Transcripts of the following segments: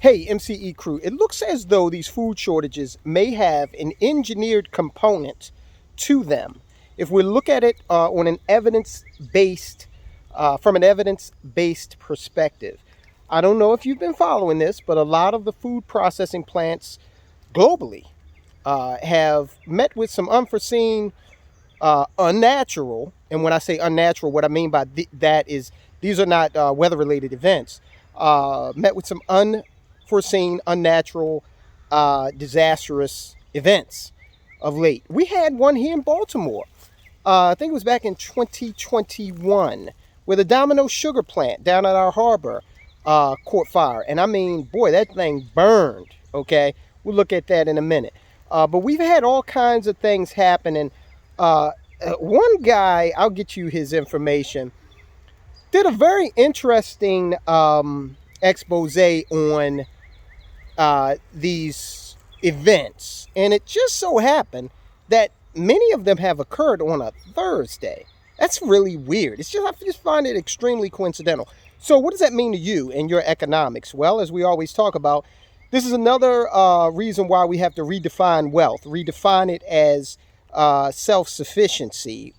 Hey, MCE crew, it looks as though these food shortages may have an engineered component to them. If we look at it on an evidence-based, from an evidence-based perspective, I don't know if you've been following this, but a lot of the food processing plants globally have met with some unforeseen, unnatural, and when I say unnatural, what I mean by that is these are not weather-related events, met with some unforeseen, unnatural, disastrous events of late. We had one here in Baltimore. I think it was back in 2021, where the Domino sugar plant down at our harbor caught fire. And I mean, boy, that thing burned, okay? We'll look at that in a minute. But we've had all kinds of things happen. And one guy, I'll get you his information, did a very interesting expose on these events. And it just so happened that many of them have occurred on a Thursday. That's really weird. I just find it extremely coincidental. So what does that mean to you and your economics? Well, as we always talk about, this is another reason why we have to redefine wealth, redefine it as self-sufficiency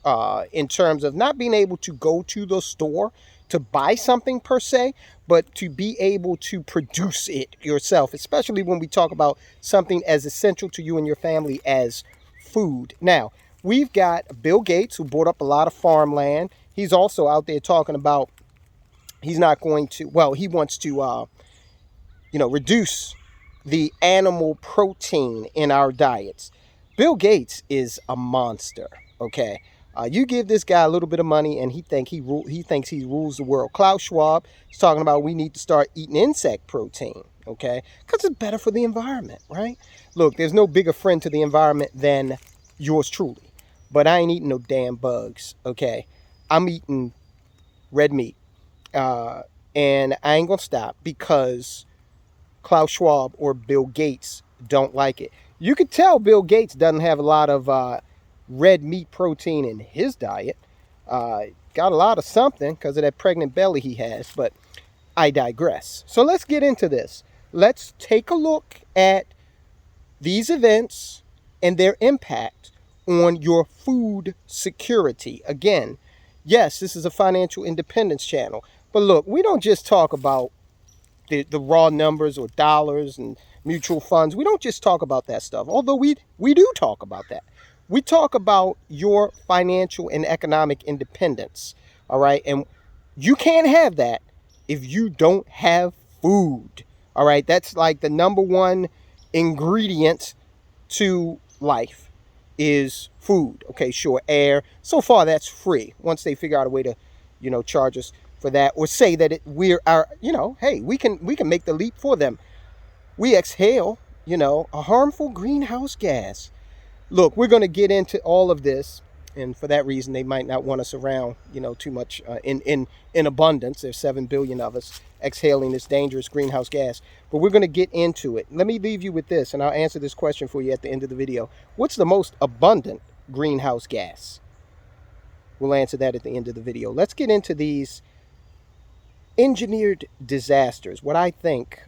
in terms of not being able to go to the store to buy something per se, but to be able to produce it yourself, especially when we talk about something as essential to you and your family as food. Now, we've got Bill Gates, who bought up a lot of farmland. He's also out there talking about he's not going to, well, he wants to, reduce the animal protein in our diets. Bill Gates is a monster, okay? You give this guy a little bit of money and he thinks he rules the world. Klaus Schwab is talking about we need to start eating insect protein, okay? Because it's better for the environment, right? Look, there's no bigger friend to the environment than yours truly. But I ain't eating no damn bugs, okay? I'm eating red meat. And I ain't going to stop because Klaus Schwab or Bill Gates don't like it. You could tell Bill Gates doesn't have a lot of red meat protein in his diet. Got a lot of something because of that pregnant belly he has, but I digress. So let's get into this. Let's take a look at these events and their impact on your food security. Again, yes, this is a financial independence channel, but look, we don't just talk about the raw numbers or dollars and mutual funds. We don't just talk about that stuff, although we do talk about that. We talk about your financial and economic independence, all right? And you can't have that if you don't have food, all right? That's like the number one ingredient to life is food. Okay, sure, air. So far, that's free. Once they figure out a way to, charge us for that, or say that hey, we can make the leap for them. We exhale, a harmful greenhouse gas. Look, we're going to get into all of this, and for that reason, they might not want us around, too much in abundance. There's 7 billion of us exhaling this dangerous greenhouse gas, but we're going to get into it. Let me leave you with this, and I'll answer this question for you at the end of the video. What's the most abundant greenhouse gas? We'll answer that at the end of the video. Let's get into these engineered disasters. What I think,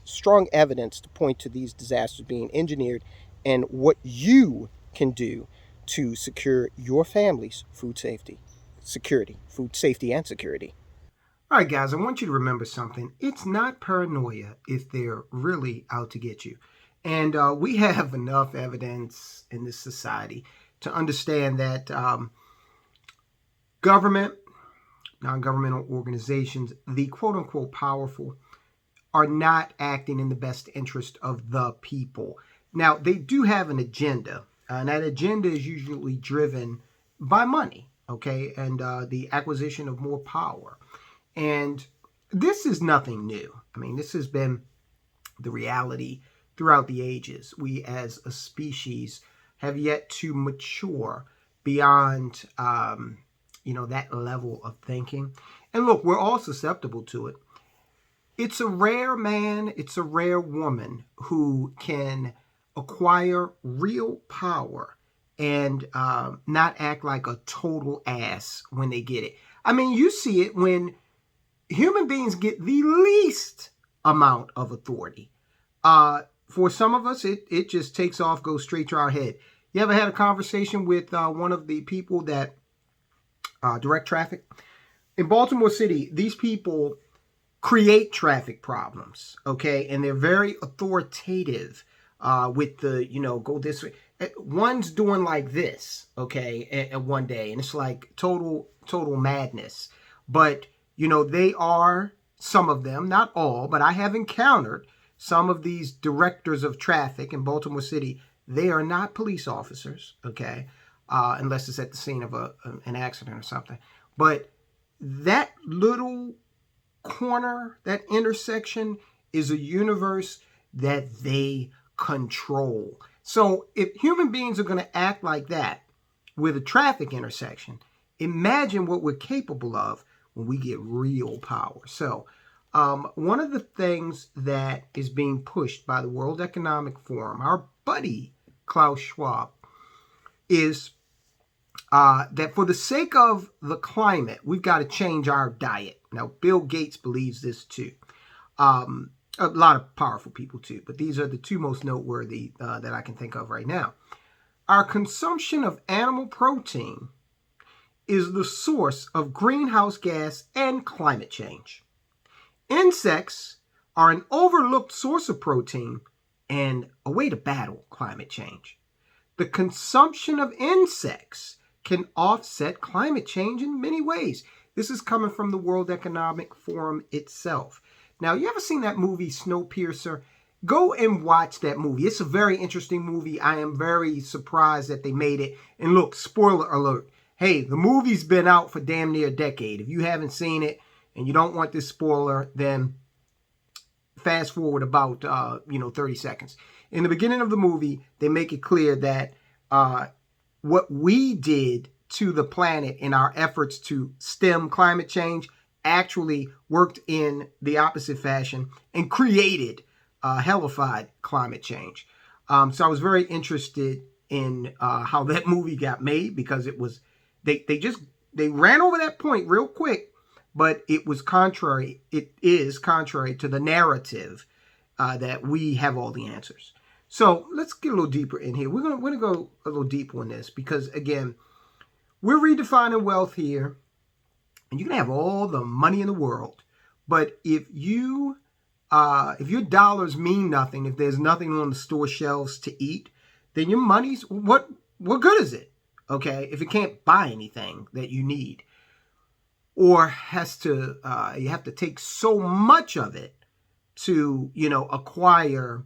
strong evidence to point to these disasters being engineered, and what you can do to secure your family's food safety, food safety and security. All right, guys, I want you to remember something. It's not paranoia if they're really out to get you. And we have enough evidence in this society to understand that government, non-governmental organizations, the quote-unquote powerful, are not acting in the best interest of the people. Now, they do have an agenda, and that agenda is usually driven by money, okay, and the acquisition of more power. And this is nothing new. I mean, this has been the reality throughout the ages. We, as a species, have yet to mature beyond, that level of thinking. And look, we're all susceptible to it. It's a rare man, it's a rare woman who can acquire real power and not act like a total ass when they get it. I mean, you see it when human beings get the least amount of authority. For some of us, it just takes off, goes straight to our head. You ever had a conversation with one of the people that direct traffic? In Baltimore City, these people create traffic problems, okay? And they're very authoritative with the, go this way. One's doing like this, okay, and one day, and it's like total madness. But, they are, some of them, not all, but I have encountered some of these directors of traffic in Baltimore City. They are not police officers, okay, unless it's at the scene of an accident or something. But that little corner, that intersection, is a universe that they control. So if human beings are going to act like that with a traffic intersection, imagine what we're capable of when we get real power. So one of the things that is being pushed by the World Economic Forum, our buddy Klaus Schwab, is that for the sake of the climate, we've got to change our diet. Now, Bill Gates believes this too. A lot of powerful people too, but these are the two most noteworthy that I can think of right now. Our consumption of animal protein is the source of greenhouse gas and climate change. Insects are an overlooked source of protein and a way to battle climate change. The consumption of insects can offset climate change in many ways. This is coming from the World Economic Forum itself. Now, you ever seen that movie Snowpiercer? Go and watch that movie. It's a very interesting movie. I am very surprised that they made it. And look, spoiler alert. Hey, the movie's been out for damn near a decade. If you haven't seen it and you don't want this spoiler, then fast forward about 30 seconds. In the beginning of the movie, they make it clear that what we did to the planet in our efforts to stem climate change actually worked in the opposite fashion and created hellified climate change. So I was very interested in how that movie got made, because it was they ran over that point real quick, but it is contrary to the narrative that we have all the answers. So let's get a little deeper in here. We're gonna go a little deeper on this, because again, we're redefining wealth here, and you can have all the money in the world, but if your dollars mean nothing, if there's nothing on the store shelves to eat, then your money's what good is it? Okay, if it can't buy anything that you need, or you have to take so much of it to acquire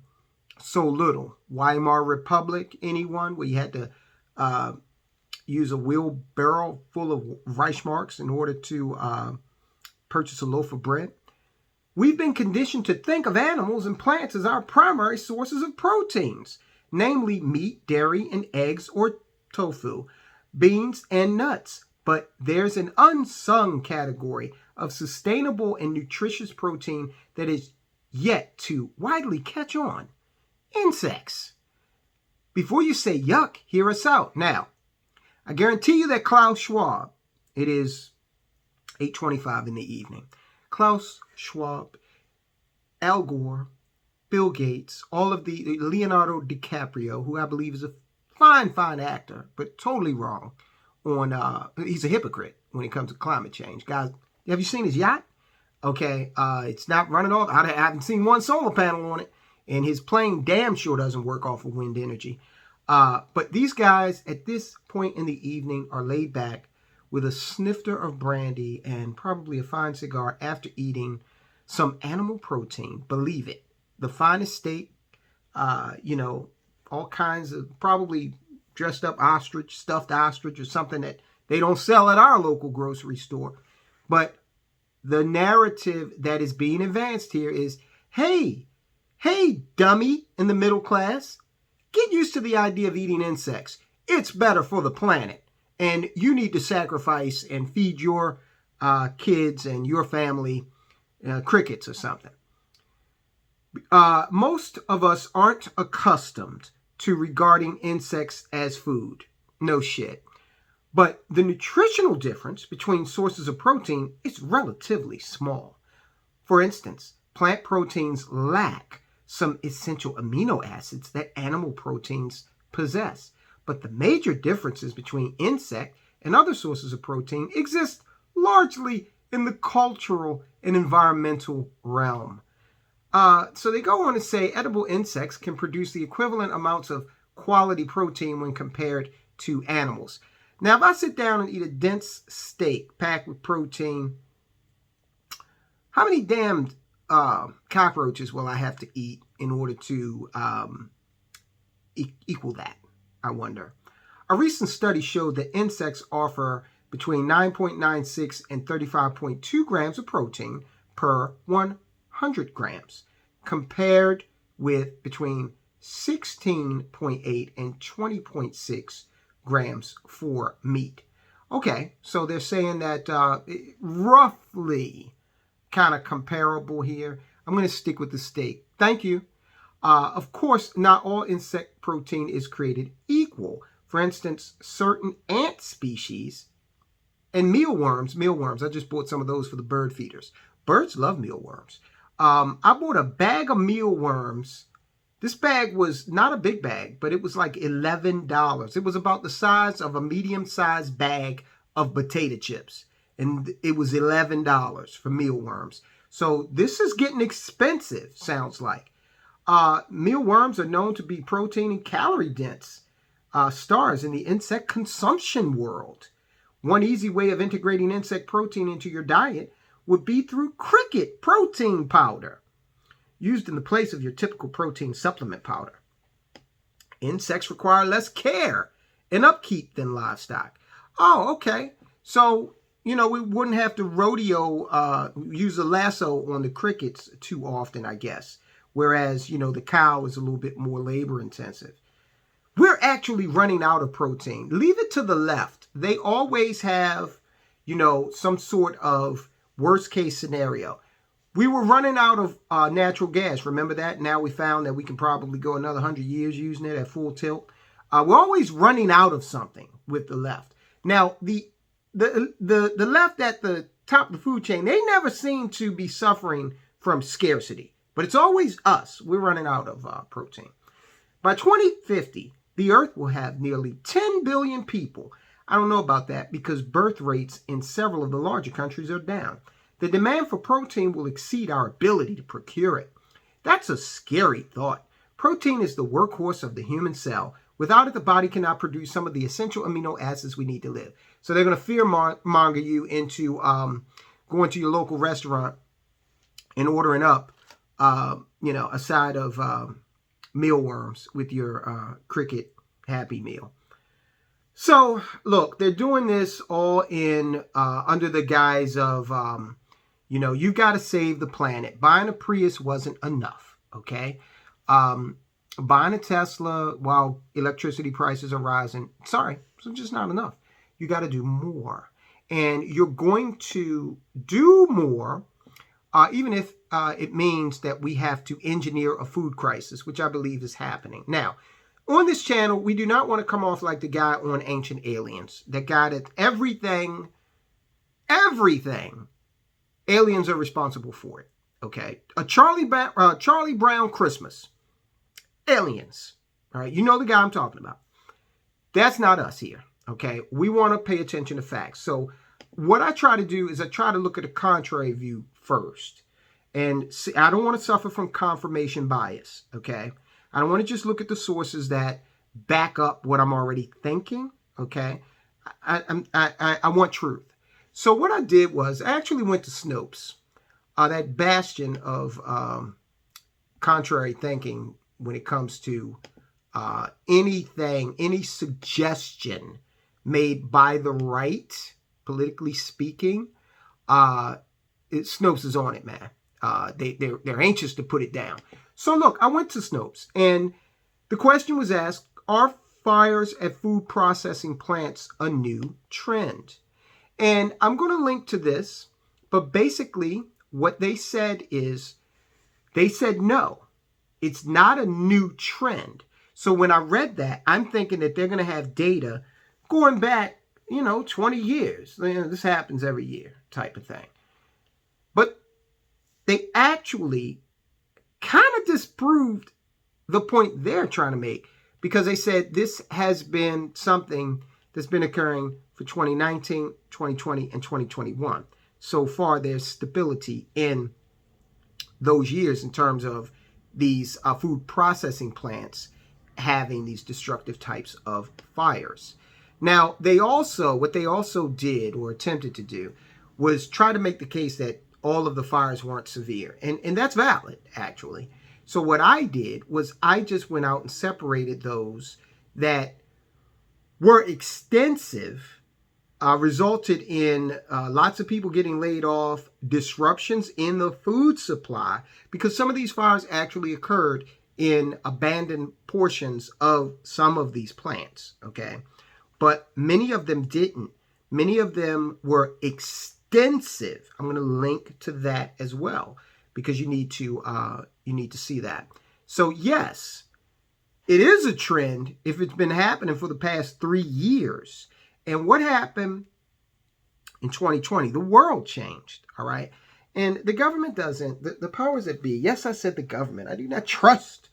so little. Weimar Republic, anyone, where you had to use a wheelbarrow full of Reichsmarks in order to purchase a loaf of bread. We've been conditioned to think of animals and plants as our primary sources of proteins, namely meat, dairy, and eggs or tofu, beans, and nuts. But there's an unsung category of sustainable and nutritious protein that is yet to widely catch on: insects. Before you say yuck, hear us out. Now, I guarantee you that Klaus Schwab, it is 8:25 in the evening. Klaus Schwab, Al Gore, Bill Gates, all of the Leonardo DiCaprio, who I believe is a fine actor, but totally wrong on, he's a hypocrite when it comes to climate change. Guys, have you seen his yacht? Okay, it's not running off. I haven't seen one solar panel on it, and his plane damn sure doesn't work off of wind energy. But these guys at this point in the evening are laid back with a snifter of brandy and probably a fine cigar after eating some animal protein. Believe it. The finest steak, all kinds of probably dressed up ostrich, stuffed ostrich, or something that they don't sell at our local grocery store. But the narrative that is being advanced here is, hey, dummy in the middle class, get used to the idea of eating insects. It's better for the planet. And you need to sacrifice and feed your kids and your family crickets or something. Most of us aren't accustomed to regarding insects as food. No shit. But the nutritional difference between sources of protein is relatively small. For instance, plant proteins lack some essential amino acids that animal proteins possess. But the major differences between insect and other sources of protein exist largely in the cultural and environmental realm. So they go on to say edible insects can produce the equivalent amounts of quality protein when compared to animals. Now, if I sit down and eat a dense steak packed with protein, how many damned cockroaches will I have to eat in order to equal that, I wonder? A recent study showed that insects offer between 9.96 and 35.2 grams of protein per 100 grams, compared with between 16.8 and 20.6 grams for meat. Okay, so they're saying that roughly kind of comparable here. I'm going to stick with the steak. Thank you. Of course, not all insect protein is created equal. For instance, certain ant species and mealworms, I just bought some of those for the bird feeders. Birds love mealworms. I bought a bag of mealworms. This bag was not a big bag, but it was like $11. It was about the size of a medium-sized bag of potato chips. And it was $11 for mealworms. So this is getting expensive, sounds like. Mealworms are known to be protein and calorie dense stars in the insect consumption world. One easy way of integrating insect protein into your diet would be through cricket protein powder, used in the place of your typical protein supplement powder. Insects require less care and upkeep than livestock. Oh, okay. So, we wouldn't have to use a lasso on the crickets too often, I guess. Whereas, the cow is a little bit more labor intensive. We're actually running out of protein. Leave it to the left. They always have, some sort of worst case scenario. We were running out of natural gas. Remember that? Now we found that we can probably go another 100 years using it at full tilt. We're always running out of something with the left. Now, the left at the top of the food chain, they never seem to be suffering from scarcity. But it's always us. We're running out of protein. By 2050, the Earth will have nearly 10 billion people. I don't know about that because birth rates in several of the larger countries are down. The demand for protein will exceed our ability to procure it. That's a scary thought. Protein is the workhorse of the human cell. Without it, the body cannot produce some of the essential amino acids we need to live. So they're going to fearmonger you into going to your local restaurant and ordering up, a side of mealworms with your cricket Happy Meal. So, look, they're doing this all in under the guise of, you've got to save the planet. Buying a Prius wasn't enough, okay? Buying a Tesla while electricity prices are rising, sorry, it's just not enough. You got to do more. And you're going to do more, even if it means that we have to engineer a food crisis, which I believe is happening. Now, on this channel, we do not want to come off like the guy on Ancient Aliens. That guy that everything, aliens are responsible for it. Okay? A Charlie Brown Christmas. Aliens. All right? You know the guy I'm talking about. That's not us here. Okay? We want to pay attention to facts. So what I try to do is I try to look at a contrary view first. And see, I don't want to suffer from confirmation bias. Okay? I don't want to just look at the sources that back up what I'm already thinking, okay? I want truth. So what I did was I actually went to Snopes, that bastion of contrary thinking when it comes to anything, any suggestion made by the right, politically speaking. Snopes is on it, man. They're anxious to put it down. So look, I went to Snopes, and the question was asked, are fires at food processing plants a new trend? And I'm going to link to this, but basically what they said is, they said no, it's not a new trend. So when I read that, I'm thinking that they're going to have data going back, 20 years. This happens every year type of thing. But they actually kind of disproved the point they're trying to make, because they said this has been something that's been occurring for 2019, 2020, and 2021. So far, there's stability in those years in terms of these food processing plants having these destructive types of fires. Now, what they also did or attempted to do was try to make the case that all of the fires weren't severe. And that's valid, actually. So what I did was I just went out and separated those that were extensive, resulted in lots of people getting laid off, disruptions in the food supply, because some of these fires actually occurred in abandoned portions of some of these plants, okay? But many of them didn't. Many of them were extensive. I'm going to link to that as well, because you need to see that. So yes, it is a trend if it's been happening for the past 3 years. And what happened in 2020? The world changed, all right? And the government doesn't, the powers that be, yes, I said the government. I do not trust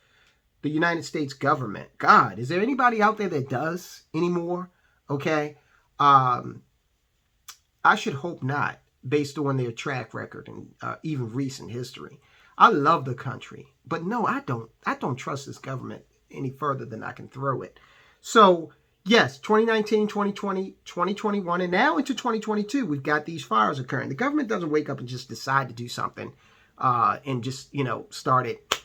the United States government. God, is there anybody out there that does anymore? Okay? I should hope not, based on their track record and even recent history. I love the country, but no, I don't trust this government any further than I can throw it. So yes, 2019, 2020, 2021, and now into 2022, we've got these fires occurring. The government doesn't wake up and just decide to do something and just, start it,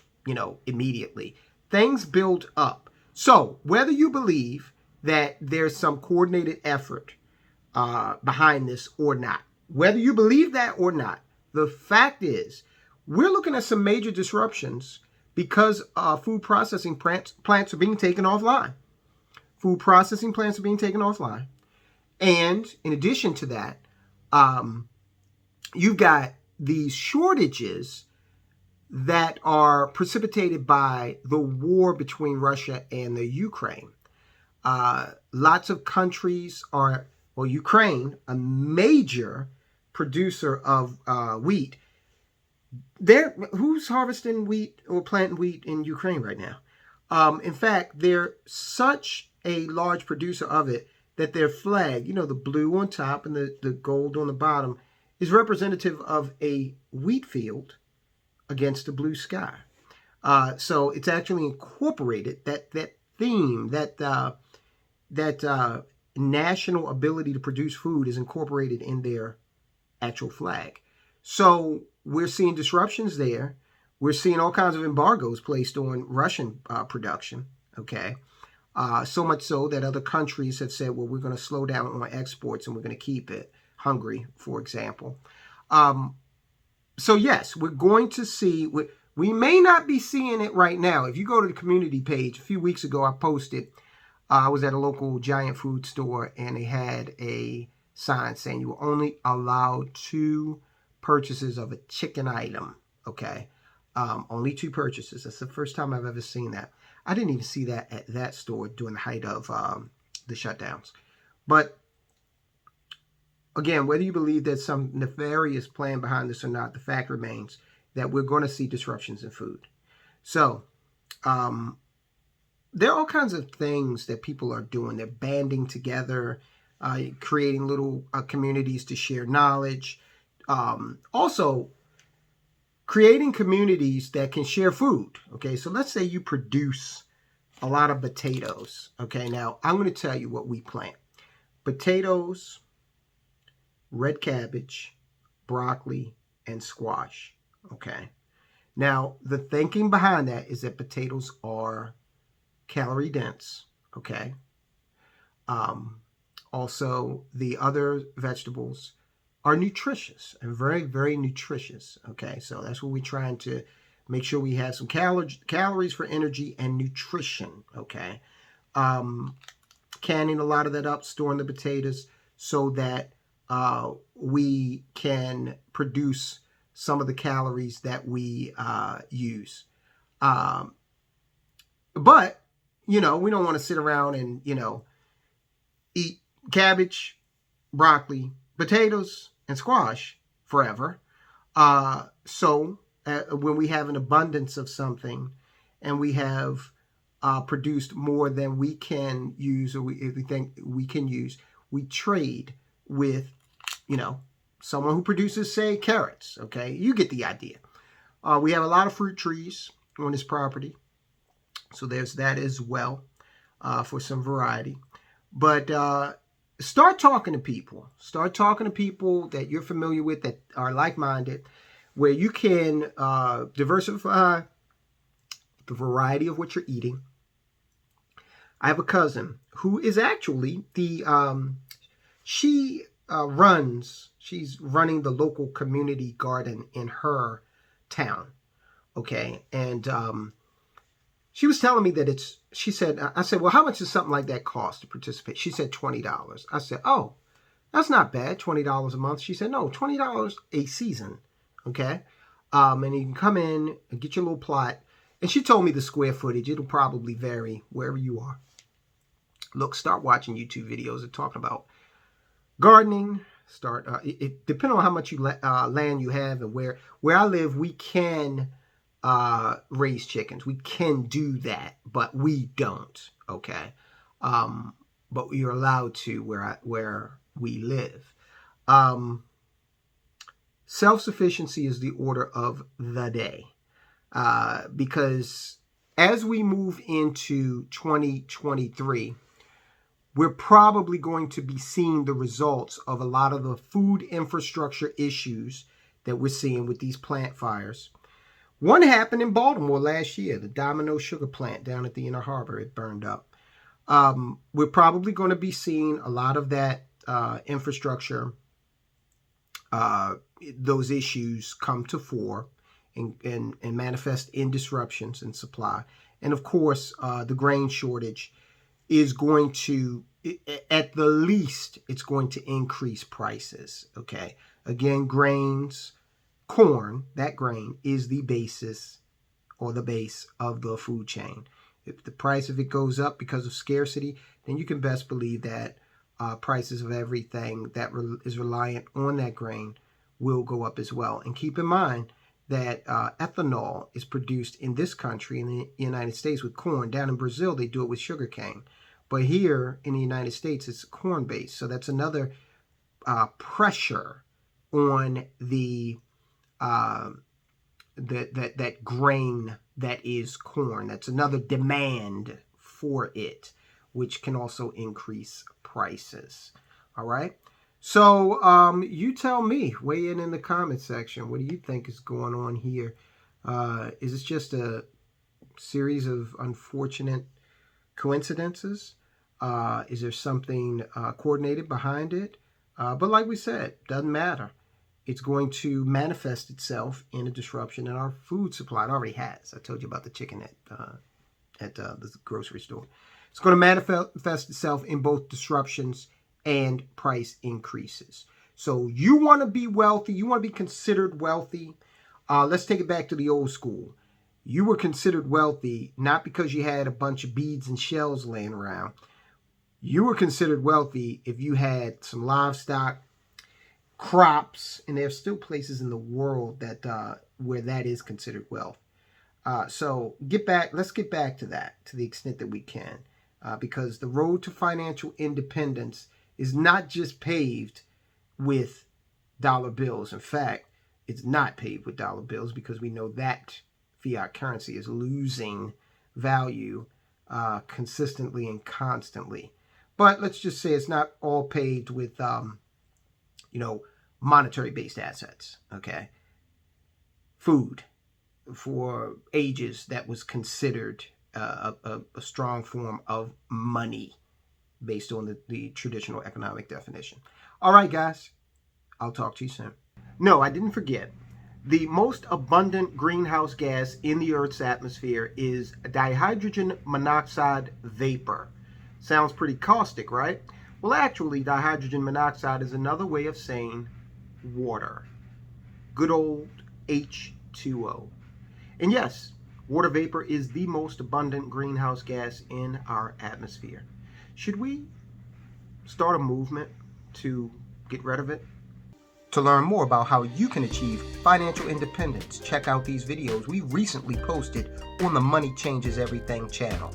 immediately. Things build up. So whether you believe that there's some coordinated effort behind this or not, whether you believe that or not, the fact is we're looking at some major disruptions because food processing plants are being taken offline. Food processing plants are being taken offline. And in addition to that, you've got these shortages that are precipitated by the war between Russia and the Ukraine. Lots of countries Ukraine, a major producer of wheat. Who's harvesting wheat or planting wheat in Ukraine right now? In fact, they're such a large producer of it that their flag, the blue on top and the gold on the bottom, is representative of a wheat field against a blue sky. So it's actually incorporated, that theme, that national ability to produce food is incorporated in their actual flag. So we're seeing disruptions there. We're seeing all kinds of embargoes placed on Russian production, okay? So much so that other countries have said, well, we're going to slow down on exports and we're going to keep it. Hungary, for example. So yes, we're going to see, we may not be seeing it right now. If you go to the community page, a few weeks ago I posted, I was at a local giant food store and they had a sign saying you were only allowed 2 purchases of a chicken item, okay? Only 2 purchases. That's the first time I've ever seen that. I didn't even see that at that store during the height of the shutdowns. But again, whether you believe there's some nefarious plan behind this or not, the fact remains that we're going to see disruptions in food. So there are all kinds of things that people are doing. They're banding together, creating little communities to share knowledge. Also, creating communities that can share food. Okay, so let's say you produce a lot of potatoes. Okay, now I'm going to tell you what we plant. Potatoes, red cabbage, broccoli, and squash. Okay, now the thinking behind that is that potatoes are calorie dense. Okay, also the other vegetables are nutritious and very, very nutritious. Okay, so that's what we're trying to make sure we have some calories for energy and nutrition. Okay, canning a lot of that up, storing the potatoes so that we can produce some of the calories that we use. But we don't want to sit around and eat cabbage, broccoli, potatoes, and squash forever. So when we have an abundance of something and we have produced more than we can use, or if we think we can use, we trade with, someone who produces, say, carrots. Okay, you get the idea. We have a lot of fruit trees on this property, so there's that as well, for some variety. But start talking to people. Start talking to people that you're familiar with that are like-minded, where you can diversify the variety of what you're eating. I have a cousin who is actually she's running the local community garden in her town. Okay. And she was telling me that I said, well, how much does something like that cost to participate? She said $20. I said, oh, that's not bad, $20 a month. She said, no, $20 a season. Okay. And you can come in and get your little plot. And she told me the square footage. It'll probably vary wherever you are. Look, start watching YouTube videos that talking about gardening. Depending on how much land you have, and where I live, we can raise chickens. We can do that, but we don't. Okay, but you're allowed to where we live. Self-sufficiency is the order of the day, because as we move into 2023, we're probably going to be seeing the results of a lot of the food infrastructure issues that we're seeing with these plant fires. One happened in Baltimore last year, the Domino sugar plant down at the Inner Harbor. It burned up. We're probably going to be seeing a lot of that infrastructure, those issues come to fore and manifest in disruptions in supply. And of course, the grain shortage is going to, at the least, it's going to increase prices. Okay. Again, grains, corn, that grain is the basis or the base of the food chain. If the price of it goes up because of scarcity, then you can best believe that prices of everything that is reliant on that grain will go up as well. And keep in mind that ethanol is produced in this country, in the United States, with corn. Down in Brazil, they do it with sugarcane. But here in the United States, it's corn-based. So that's another pressure on the that grain that is corn. That's another demand for it, which can also increase prices. All right. So you tell me, weigh in the comment section. What do you think is going on here? Is this just a series of unfortunate coincidences? Is there something coordinated behind it? But like we said, doesn't matter. It's going to manifest itself in a disruption in our food supply. It already has. I told you about the chicken at the grocery store. It's going to manifest itself in both disruptions and price increases. So you want to be wealthy. You want to be considered wealthy. Let's take it back to the old school. You were considered wealthy not because you had a bunch of beads and shells laying around. You were considered wealthy if you had some livestock, crops, and there's still places in the world that where that is considered wealth. So let's get back to that to the extent that we can, because the road to financial independence is not just paved with dollar bills. In fact, it's not paved with dollar bills, because we know that fiat currency is losing value consistently and constantly. But let's just say it's not all paved with monetary-based assets. Okay, food for ages that was considered a strong form of money based on the traditional economic definition. All right, guys, I'll talk to you soon. No, I didn't forget. The most abundant greenhouse gas in the Earth's atmosphere is dihydrogen monoxide vapor. Sounds pretty caustic, right? Well, actually, dihydrogen monoxide is another way of saying water. Good old H2O. And yes, water vapor is the most abundant greenhouse gas in our atmosphere. Should we start a movement to get rid of it? To learn more about how you can achieve financial independence, check out these videos we recently posted on the Money Changes Everything channel.